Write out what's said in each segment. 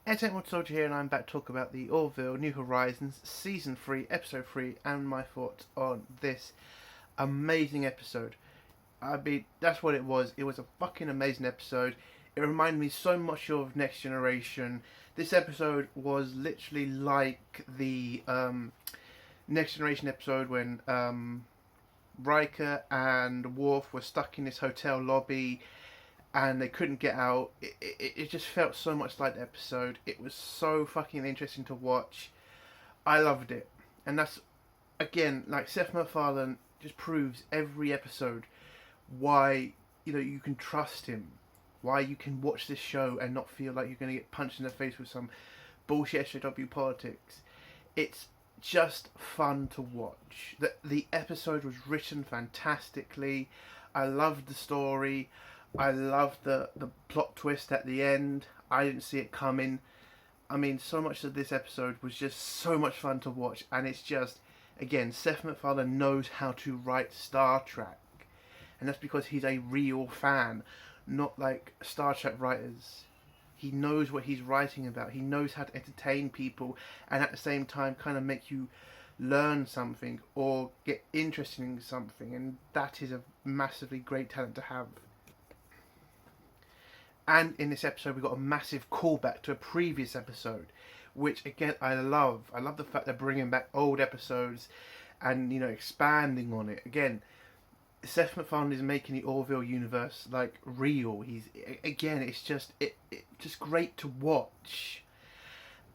Entertainment Soldier here, and I'm back to talk about the Orville New Horizons Season 3, Episode 3, and my thoughts on this amazing episode. I mean, that's what it was. It was a fucking amazing episode. It reminded me so much of Next Generation. This episode was literally like the Next Generation episode when Riker and Worf were stuck in this hotel lobby and they couldn't get out. It just felt so much like the episode. It was so fucking interesting to watch. I loved it. And that's, again, like Seth MacFarlane just proves every episode why, you can trust him. Why you can watch this show and not feel like you're going to get punched in the face with some bullshit SJW politics. It's just fun to watch. The episode was written fantastically. I loved the story. I loved the plot twist at the end. I didn't see it coming. I mean, so much of this episode was just so much fun to watch. And it's just, again, Seth MacFarlane knows how to write Star Trek. And that's because he's a real fan, not like Star Trek writers. He knows what he's writing about. He knows how to entertain people and at the same time kind of make you learn something or get interested in something. And that is a massively great talent to have. And in this episode, we got a massive callback to a previous episode, which again I love. I love the fact they're bringing back old episodes, and expanding on it. Again, Seth MacFarlane is making the Orville universe like real. It's just great to watch,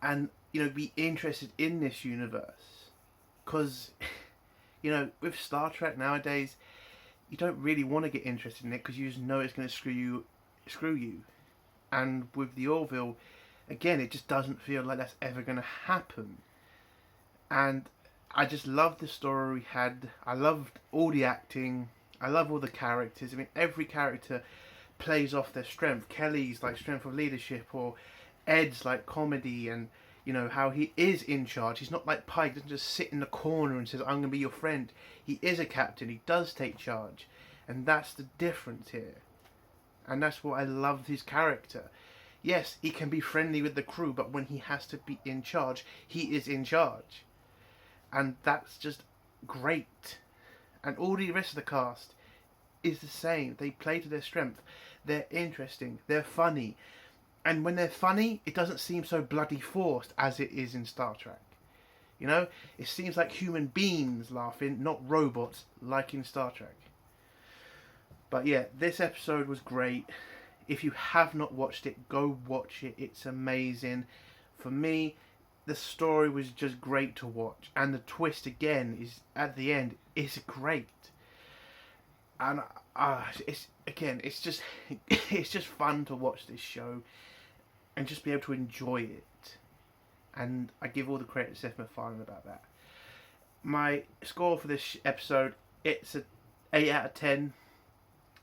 and be interested in this universe, because with Star Trek nowadays, you don't really want to get interested in it because you just know it's going to screw you. And with the Orville, again, it just doesn't feel like that's ever going to happen. And I just loved the story we had. I loved all the acting. I love all the characters. I mean, every character plays off their strength. Kelly's like strength of leadership, or Ed's like comedy, and how he is in charge. He's not like Pike, doesn't just sit in the corner and says, "I'm going to be your friend." He is a captain. He does take charge, and that's the difference here. And that's what I love his character. Yes, he can be friendly with the crew, but when he has to be in charge, he is in charge. And that's just great. And all the rest of the cast is the same. They play to their strength. They're interesting. They're funny. And when they're funny, it doesn't seem so bloody forced as it is in Star Trek. It seems like human beings laughing, not robots like in Star Trek. But yeah, this episode was great. If you have not watched it, go watch it. It's amazing. For me, the story was just great to watch. And the twist again is at the end is great. And it's just it's just fun to watch this show and just be able to enjoy it. And I give all the credit to Seth MacFarlane about that. My score for this episode, it's a 8 out of 10.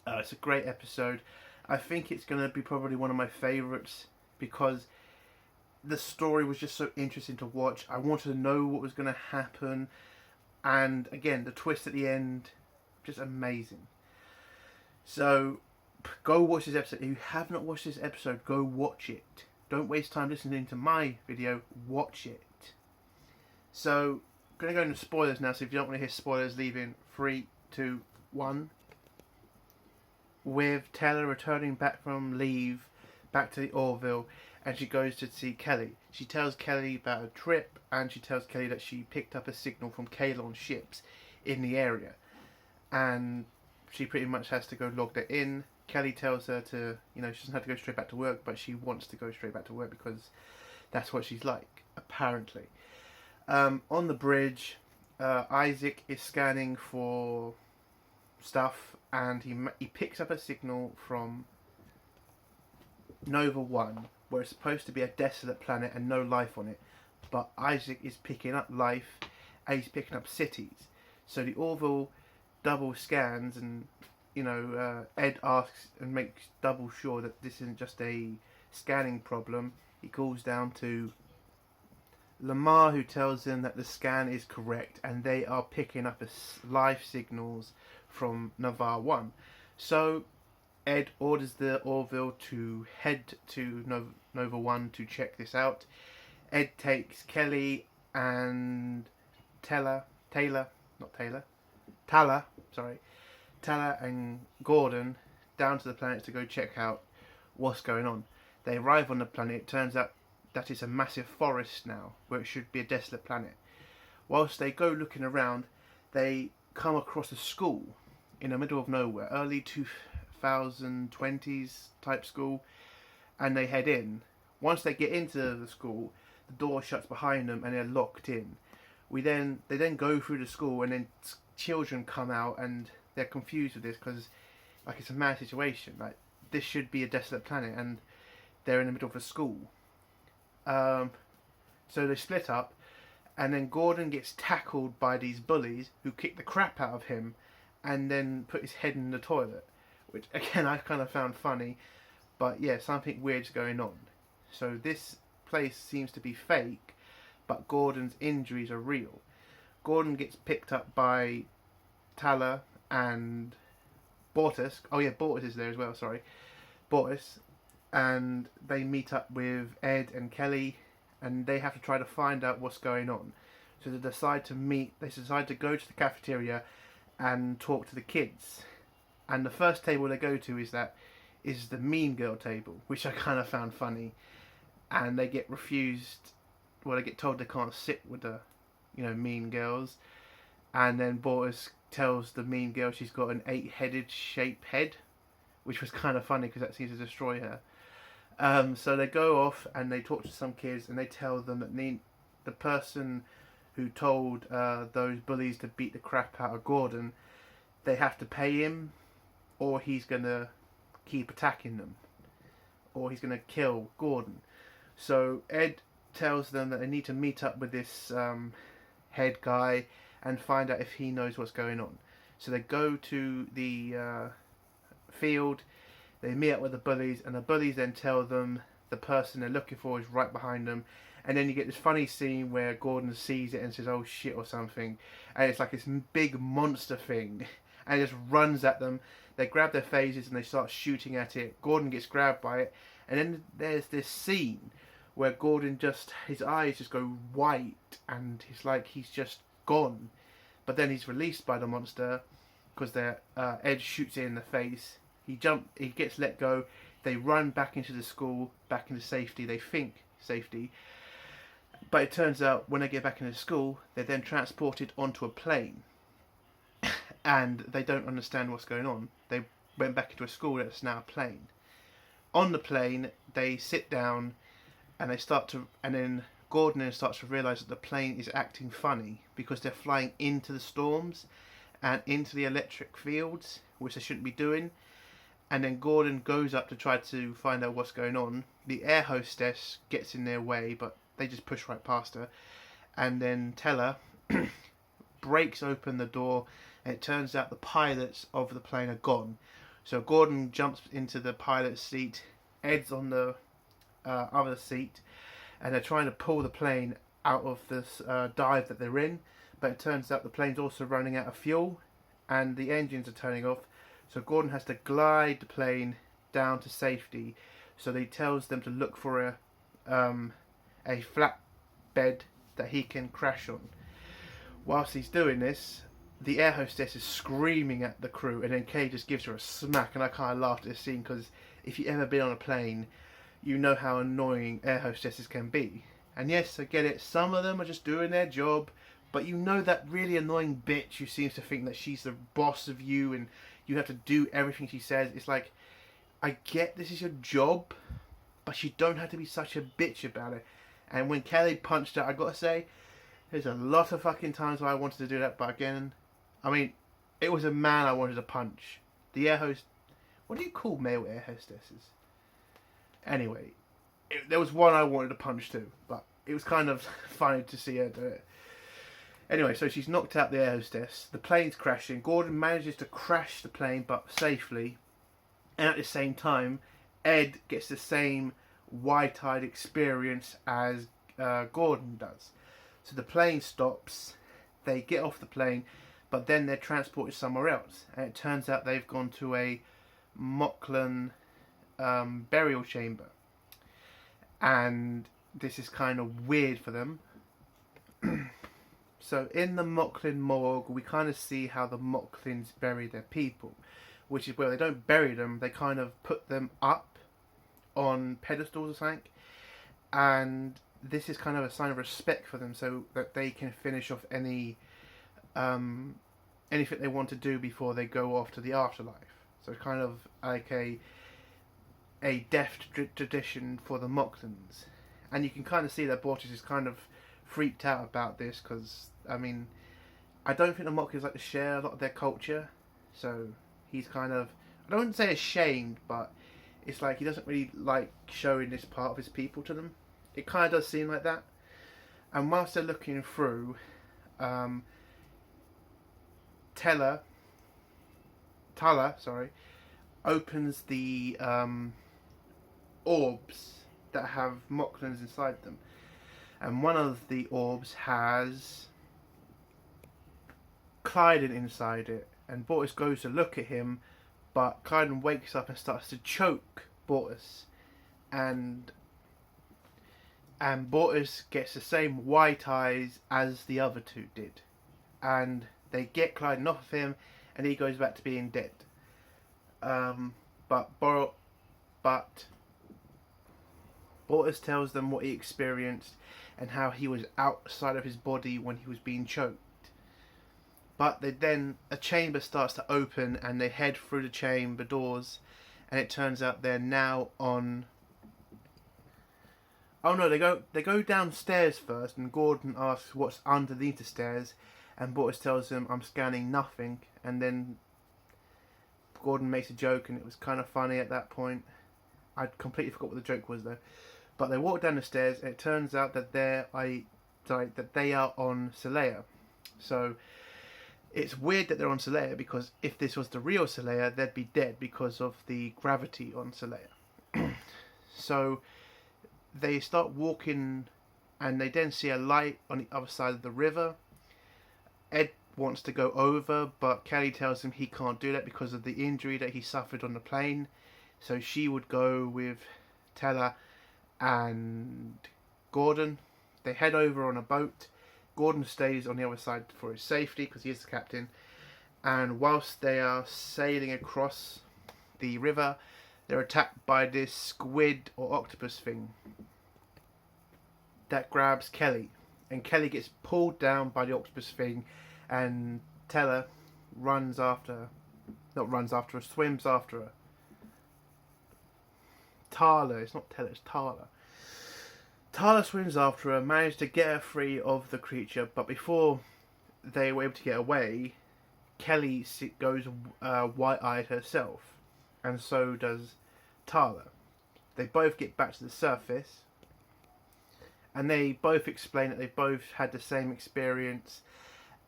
It's a great episode. I think it's going to be probably one of my favourites because the story was just so interesting to watch. I wanted to know what was going to happen. And again, the twist at the end, just amazing. So, go watch this episode. If you have not watched this episode, go watch it. Don't waste time listening to my video. Watch it. So, I'm going to go into spoilers now. So if you don't want to hear spoilers, leave in 3, 2, 1. With Taylor returning back from leave, back to the Orville, and she goes to see Kelly. She tells Kelly about a trip, and she tells Kelly that she picked up a signal from Kaylon ships in the area. And she pretty much has to go log that in. Kelly tells her to, she doesn't have to go straight back to work, but she wants to go straight back to work because that's what she's like, apparently. On the bridge, Isaac is scanning for stuff, and he picks up a signal from Nova 1, where it's supposed to be a desolate planet and no life on it. But Isaac is picking up life, and he's picking up cities. So the Orville double scans, and Ed asks and makes double sure that this isn't just a scanning problem. He calls down to Lamar, who tells him that the scan is correct and they are picking up life signals from Navarre 1. So Ed orders the Orville to head to Nova 1 to check this out. Ed takes Kelly and Tala and Gordon down to the planet to go check out what's going on. They arrive on the planet. It turns out that it's a massive forest now, where it should be a desolate planet. Whilst they go looking around, they come across a school in the middle of nowhere, early 2020s type school, and they head in. Once they get into the school, the door shuts behind them and they're locked in. They then go through the school, and then children come out and they're confused with this because like it's a mad situation. Like this should be a desolate planet and they're in the middle of a school. So they split up, and then Gordon gets tackled by these bullies who kick the crap out of him and then put his head in the toilet, which again I kind of found funny, but yeah, something weird's going on. So this place seems to be fake, but Gordon's injuries are real. Gordon gets picked up by Tala and Bortus. Oh yeah, Bortus is there as well, sorry. Bortus. And they meet up with Ed and Kelly, and they have to try to find out what's going on. So they decide to go to the cafeteria and talk to the kids. And the first table they go to is the mean girl table, which I kind of found funny. And they get refused. Well, they get told they can't sit with the, mean girls. And then Bortus tells the mean girl she's got an 8-headed shaped head, which was kind of funny because that seems to destroy her. So they go off and they talk to some kids, and they tell them that the person who told those bullies to beat the crap out of Gordon, they have to pay him, or he's going to keep attacking them, or he's going to kill Gordon. So Ed tells them that they need to meet up with this head guy and find out if he knows what's going on. So they go to the field, they meet up with the bullies, and the bullies then tell them the person they're looking for is right behind them. And then you get this funny scene where Gordon sees it and says, "Oh shit," or something, and it's like this big monster thing, and it just runs at them. They grab their phases and they start shooting at it. Gordon gets grabbed by it, and then there's this scene where Gordon his eyes just go white, and he's just gone. But then he's released by the monster because Ed shoots it in the face. He gets let go. They run back into the school, back into safety. They think safety. But it turns out when they get back into school, they're then transported onto a plane. And they don't understand what's going on. They went back into a school that's now a plane. On the plane, they sit down and then Gordon starts to realise that the plane is acting funny because they're flying into the storms and into the electric fields, which they shouldn't be doing. And then Gordon goes up to try to find out what's going on. The air hostess gets in their way, but they just push right past her. And then Teller breaks open the door, and it turns out the pilots of the plane are gone. So Gordon jumps into the pilot's seat, Ed's on the other seat, and they're trying to pull the plane out of this dive that they're in. But it turns out the plane's also running out of fuel, and the engines are turning off. So Gordon has to glide the plane down to safety. So he tells them to look for a flat bed that he can crash on. Whilst he's doing this, the air hostess is screaming at the crew, and then Kay just gives her a smack. And I kind of laughed at this scene because if you've ever been on a plane, you know how annoying air hostesses can be. And yes, I get it. Some of them are just doing their job, but you know that really annoying bitch who seems to think that she's the boss of you and you have to do everything she says. It's like, I get this is your job, but you don't have to be such a bitch about it. And when Kelly punched her, I gotta say, there's a lot of fucking times where I wanted to do that, but again, I mean, it was a man I wanted to punch. The air host... What do you call male air hostesses? Anyway, there was one I wanted to punch too, but it was kind of funny to see her do it. Anyway, so she's knocked out the air hostess. The plane's crashing. Gordon manages to crash the plane, but safely. And at the same time, Ed gets the same wide-eyed experience as Gordon does. So the plane stops. They get off the plane, but then they're transported somewhere else. And it turns out they've gone to a Moclan burial chamber, and this is kind of weird for them. So in the Moclan morgue, we kind of see how the Moclans bury their people, which is where they don't bury them, they kind of put them up on pedestals or something, and this is kind of a sign of respect for them, so that they can finish off any anything they want to do before they go off to the afterlife. So it's kind of like a death tradition for the Moclans, and you can kind of see that Bortus is kind of freaked out about this, because I mean, I don't think the Moclans like to share a lot of their culture, so he's kind of, I don't want to say ashamed, but it's like he doesn't really like showing this part of his people to them. It kind of does seem like that. And whilst they're looking through, Tala, opens the orbs that have Moclans inside them. And one of the orbs has Clyden inside it. And Bortus goes to look at him, but Clyden wakes up and starts to choke Bortus. And Bortus gets the same white eyes as the other two did. And they get Clyden off of him, and he goes back to being dead. But Bortus tells them what he experienced and how he was outside of his body when he was being choked. But then a chamber starts to open, and they head through the chamber doors, and it turns out they're now on... Oh no, they go downstairs first, and Gordon asks what's underneath the stairs, and Bortus tells him, I'm scanning nothing, and then Gordon makes a joke, and it was kind of funny at that point. I completely forgot what the joke was though. But they walk down the stairs, and it turns out that they are on Celea. So it's weird that they're on Celea, because if this was the real Celea, they'd be dead because of the gravity on Celea. So they start walking, and they then see a light on the other side of the river. Ed wants to go over, but Kelly tells him he can't do that because of the injury that he suffered on the plane. So she would go with Tella and Gordon. They head over on a boat. Gordon stays on the other side for his safety because he is the captain. And whilst they are sailing across the river, they're attacked by this squid or octopus thing that grabs Kelly. And Kelly gets pulled down by the octopus thing, and Tella swims after her. Tala, it's not Tella, it's Tala. Tala swims after her, managed to get her free of the creature, but before they were able to get away, Kelly goes white-eyed herself, and so does Tala. They both get back to the surface, and they both explain that they both had the same experience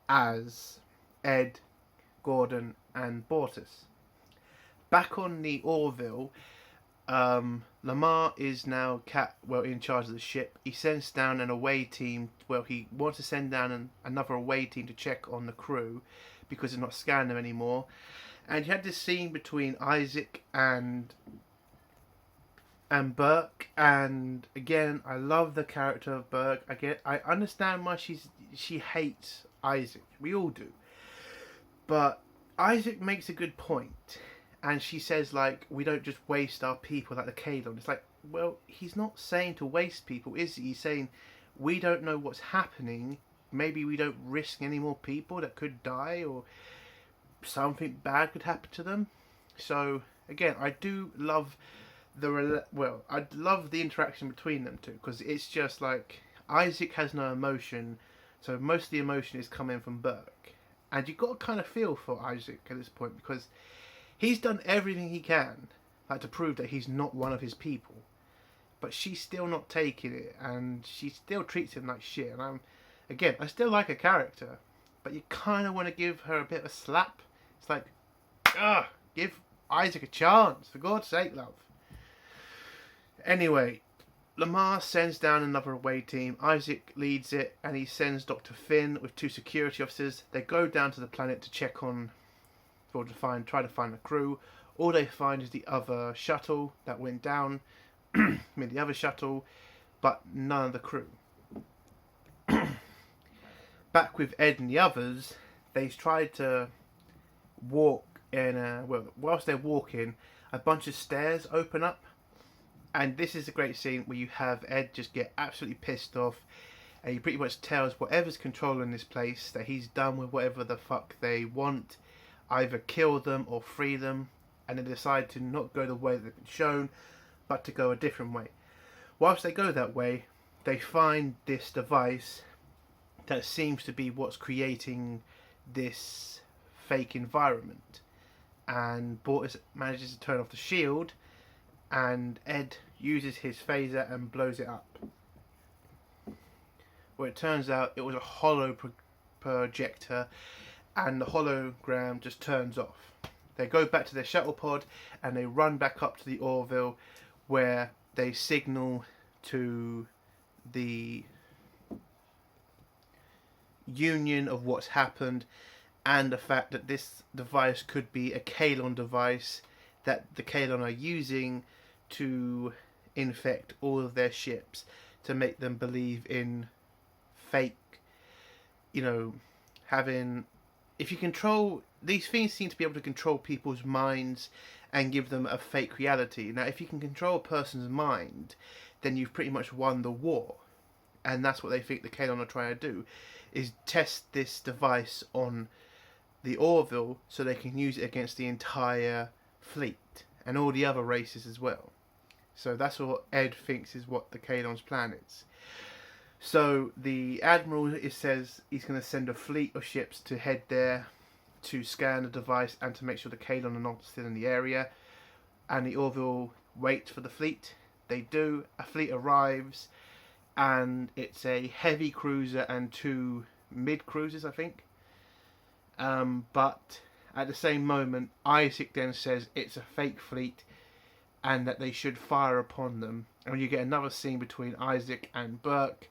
as Ed, Gordon, and Bortus. Back on the Orville, Lamar is now in charge of the ship. He sends down an away team. Well, he wants to send down another away team to check on the crew because he's not scanning them anymore. And you had this scene between Isaac and Burke, and again, I love the character of Burke. I understand why she hates Isaac. We all do. But Isaac makes a good point. And she says, like, we don't just waste our people like the Kalon. It's like, well, he's not saying to waste people, is he? He's saying, we don't know what's happening. Maybe we don't risk any more people that could die, or something bad could happen to them. So, again, I do love I love the interaction between them two, because it's just like, Isaac has no emotion, so most of the emotion is coming from Burke. And you've got to kind of feel for Isaac at this point, because he's done everything he can, like, to prove that he's not one of his people. But she's still not taking it, and she still treats him like shit. And I still like her character, but you kind of want to give her a bit of a slap. It's like, give Isaac a chance, for God's sake, love. Anyway, Lamar sends down another away team. Isaac leads it, and he sends Dr. Finn with 2 security officers. They go down to the planet to check on, or try to find the crew. All they find is the other shuttle that went down, the other shuttle, but none of the crew. Back with Ed and the others, they tried to walk whilst they're walking, a bunch of stairs open up, and this is a great scene where you have Ed just get absolutely pissed off, and he pretty much tells whatever's controlling this place that he's done with whatever the fuck they want, either kill them or free them, and they decide to not go the way they've been shown, but to go a different way. Whilst they go that way, they find this device that seems to be what's creating this fake environment, and Bortus manages to turn off the shield, and Ed uses his phaser and blows it up. Well, it turns out it was a hollow projector, and the hologram just turns off. They go back to their shuttle pod and they run back up to the Orville, where they signal to the union of what's happened, and the fact that this device could be a Kalon device that the Kalon are using to infect all of their ships, to make them believe in fake, having... If you control... These things seem to be able to control people's minds and give them a fake reality. Now, if you can control a person's mind, then you've pretty much won the war. And that's what they think the Kalon are trying to do, is test this device on the Orville so they can use it against the entire fleet and all the other races as well. So that's what Ed thinks is what the Kalon's plan is. So the Admiral says he's going to send a fleet of ships to head there to scan the device and to make sure the Kalon are not still in the area. And the Orville wait for the fleet. They do. A fleet arrives, and it's a heavy cruiser and 2 mid cruisers, I think. But at the same moment, Isaac then says it's a fake fleet and that they should fire upon them. And you get another scene between Isaac and Burke,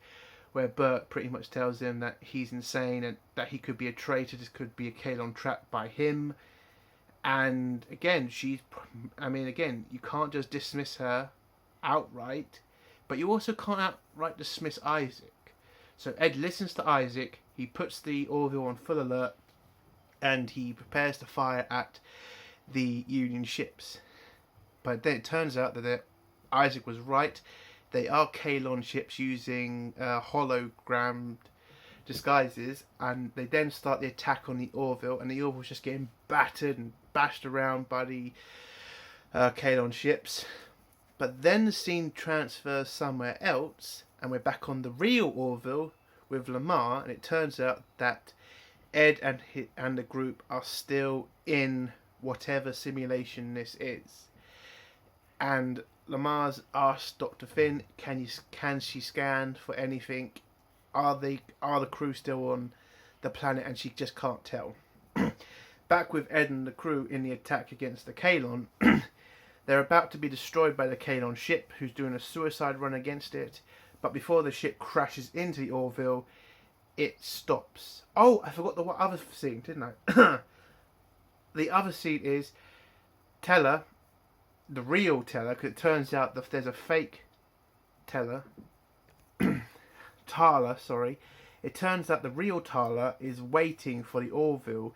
where Burke pretty much tells him that he's insane and that he could be a traitor. This could be a Kalon trapped by him. And again, you can't just dismiss her outright, but you also can't outright dismiss Isaac. So Ed listens to Isaac, he puts the Orville on full alert, and he prepares to fire at the Union ships. But then it turns out that Isaac was right. They are Kalon ships using hologrammed disguises, and they then start the attack on the Orville, and the Orville's just getting battered and bashed around by the Kalon ships. But then the scene transfers somewhere else, and we're back on the real Orville with Lamar, and it turns out that Ed and the group are still in whatever simulation this is. And Lamar's asked Dr. Finn, can she scan for anything? Are the crew still on the planet? And she just can't tell. Back with Ed and the crew in the attack against the Kalon. They're about to be destroyed by the Kalon ship, who's doing a suicide run against it. But before the ship crashes into the Orville, it stops. Oh, I forgot the other scene, didn't I? The other scene is Teller, the real Teller, because it turns out that there's a fake Teller. Tala, sorry. It turns out the real Tala is waiting for the Orville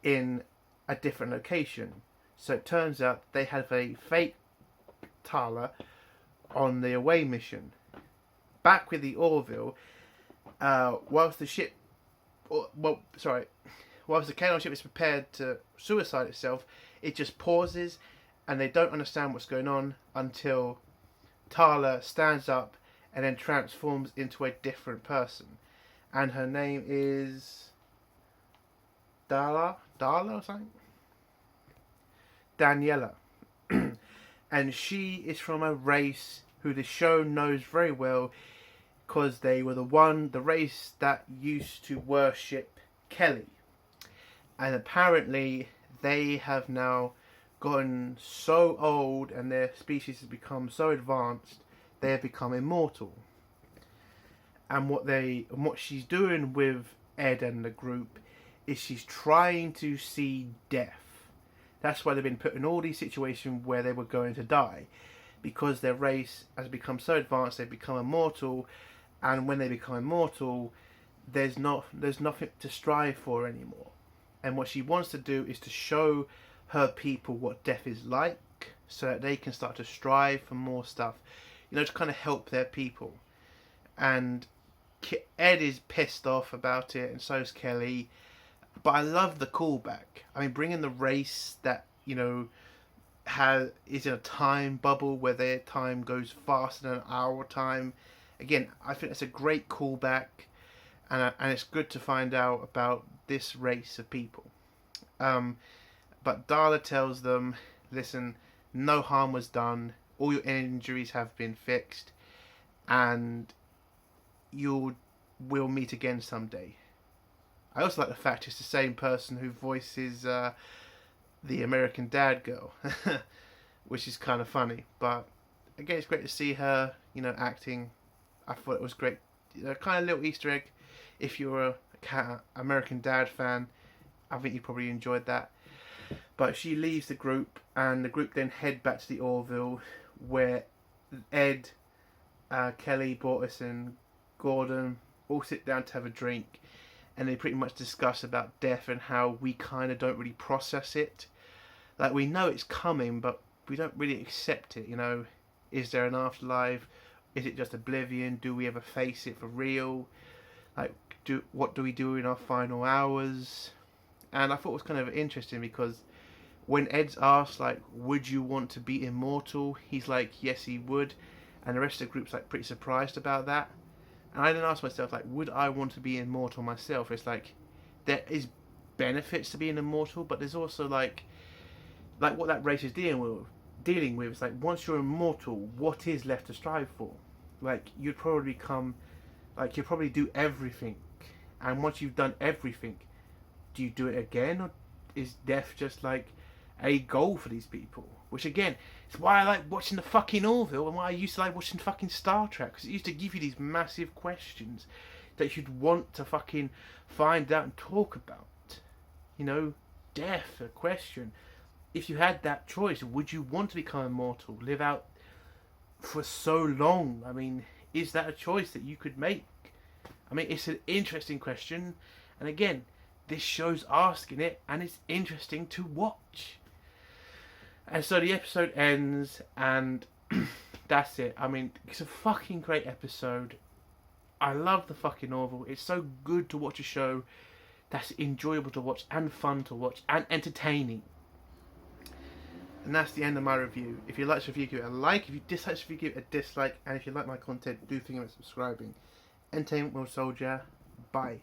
in a different location. So it turns out they have a fake Tala on the away mission. Back with the Orville, whilst the Kalon ship is prepared to suicide itself, it just pauses, and they don't understand what's going on until Tala stands up and then transforms into a different person. And her name is Dala or something? Daniela. And she is from a race who the show knows very well, because they were the race that used to worship Kelly. And apparently they have now gotten so old and their species has become so advanced, they have become immortal. And what she's doing with Ed and the group is she's trying to see death. That's why they've been put in all these situations where they were going to die, because their race has become so advanced, they've become immortal, and when they become immortal, there's nothing to strive for anymore. And what she wants to do is to show her people what death is like, so that they can start to strive for more stuff, to kind of help their people. And Ed is pissed off about it, and so is Kelly. But I love the callback. I mean, bringing the race that is in a time bubble where their time goes faster than our time. Again, I think that's a great callback, and it's good to find out about this race of people. But Darla tells them, listen, no harm was done. All your injuries have been fixed, and we'll meet again someday. I also like the fact it's the same person who voices the American Dad girl, which is kind of funny. But again, it's great to see her, acting. I thought it was great, kind of little Easter egg. If you're a American Dad fan, I think you probably enjoyed that. But she leaves the group, and the group then head back to the Orville, where Ed, Kelly, Bortus, and Gordon all sit down to have a drink, and they pretty much discuss about death and how we kind of don't really process it. Like, we know it's coming, but we don't really accept it, Is there an afterlife? Is it just oblivion? Do we ever face it for real? Like, what do we do in our final hours? And I thought it was kind of interesting, because when Ed's asked, like, would you want to be immortal? He's like, yes, he would. And the rest of the group's, like, pretty surprised about that. And I then asked myself, like, would I want to be immortal myself? It's like, there is benefits to being immortal, but there's also, like what that race is dealing with. It's like, once you're immortal, what is left to strive for? Like, you'd probably do everything. And once you've done everything, do you do it again? Or is death just, like, a goal for these people? Which, again, is why I like watching the fucking Orville, and why I used to like watching fucking Star Trek, because it used to give you these massive questions that you'd want to fucking find out and talk about. Death, a question. If you had that choice, would you want to become immortal, live out for so long? I mean, is that a choice that you could make? I mean, it's an interesting question, and again, this show's asking it, and it's interesting to watch. And so the episode ends, and that's it. I mean, it's a fucking great episode. I love the fucking Orville. It's so good to watch a show that's enjoyable to watch, and fun to watch, and entertaining. And that's the end of my review. If you like this review, give it a like. If you dislike this review, give it a dislike. And if you like my content, do think about subscribing. Entertainment World Soldier. Bye.